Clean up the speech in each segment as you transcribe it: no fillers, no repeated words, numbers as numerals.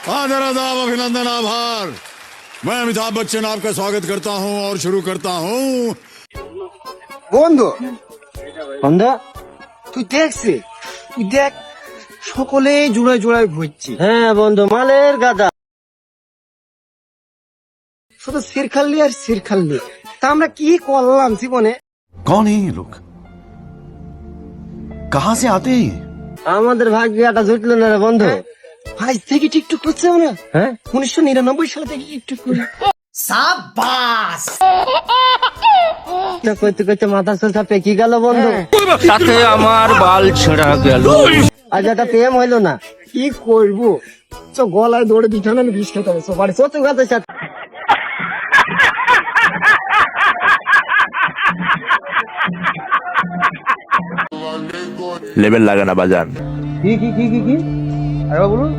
आदर आदाब अभिनंदन आभार। मैं अमिताभ बच्चन आपका स्वागत करता हूं और शुरू करता हूं। বন্ধু বন্ধু তুই দেখছি তুই দেখ সকলেই জোড়ায় জোড়ায় ঘুরছি। হ্যাঁ বন্ধু, মালের গাদা। শুধু সিরখাল্লি আর সিরখাল্লি। তা আমরা কি করলাম জীবনে? कौन है ये लोग? कहाँ से आते हैं ये? আমাদের ভাগ্যটা জুটলো না রে বন্ধু। আজ থেকে টিকটক করছে না? হ্যাঁ, 1999 সাল থেকে টিকটক করি। তো কইতে কইতে মাথা চলছা পেকি গেল বন্ধু। তাতে আমার বাল ছেঁড়া গেল। আজ একটা প্রেম হইলো না। কি করব? তো গলায় দৌড়ে দিতে না, বিষ খেতে হবে। বাড়ি কত গাছের সাথে লেবেল লাগানা বাজান, কি কি কি কি কি আরে বলুন।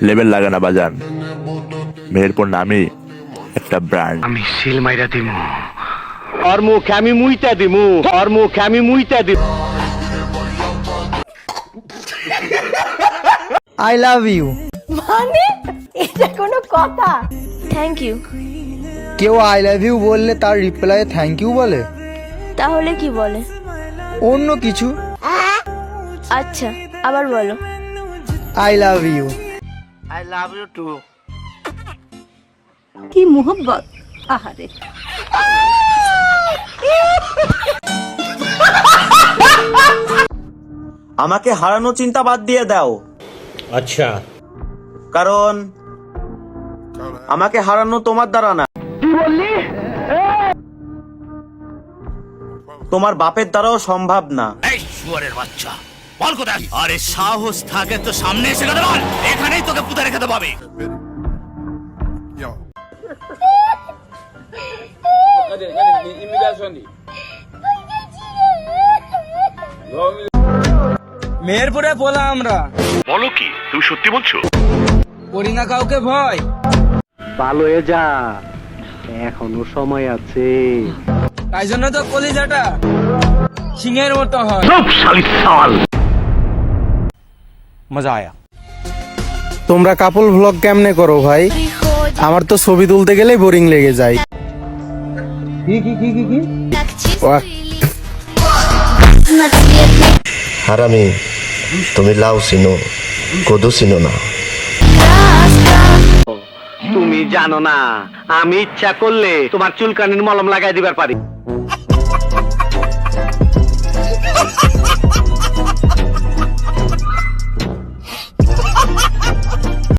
লেবেল লাগানা বাজান। মেহেরপুর নামই একটা ব্র্যান্ড। আমি সিল মাইরা দিমু, ওর মুখে আমি মুইতা দিমু, ওর মুখে আমি মুইতা দিমু। I love you. মানে এটা কোনো কথা? Thank you. কেউ আই লাভ ইউ বললে তার রিপ্লাই থ্যাংক ইউ বলে? তাহলে কি বলে? অন্য কিছু। আচ্ছা, আবার বলো। I love you. I love you too. কি মোহব্বত! আহারে, আমাকে হারানো চিন্তা বাদ দিয়ে দাও। আচ্ছা, কারণ আমাকে হারানো তোমার দ্বারা না, তোমার বাপের দ্বারাও সম্ভব না। এই শুয়োরের বাচ্চা, বল কোথায়? আরে সাহস থাকে তো সামনে এসে কথা বল, এখানেই তোকে পুঁতে রেখে দেবো আমি। মেহেরপুরে বলা আমরা। বলো কি, তুমি সত্যি বলছো? করি না কাউকে ভয়। ভালো হয়ে যা, এখনো সময় আছে। তাই জন্য তো কলিজাটা সিংহের মতো হয়। সব শালি সাল। मजा आया। তোমরা কাপল ভ্লগ কেমনে করো ভাই? আমার তো ছবি তুলতে গেলেই বোরিং লেগে যায়। কি কি কি কি কি হারামি, তুমি লাউ চিনো, কদু চিনো না। তুমি জানো না, আমি ইচ্ছা করলে তোমার চুলকানির মলম লাগাই দিবার পারি।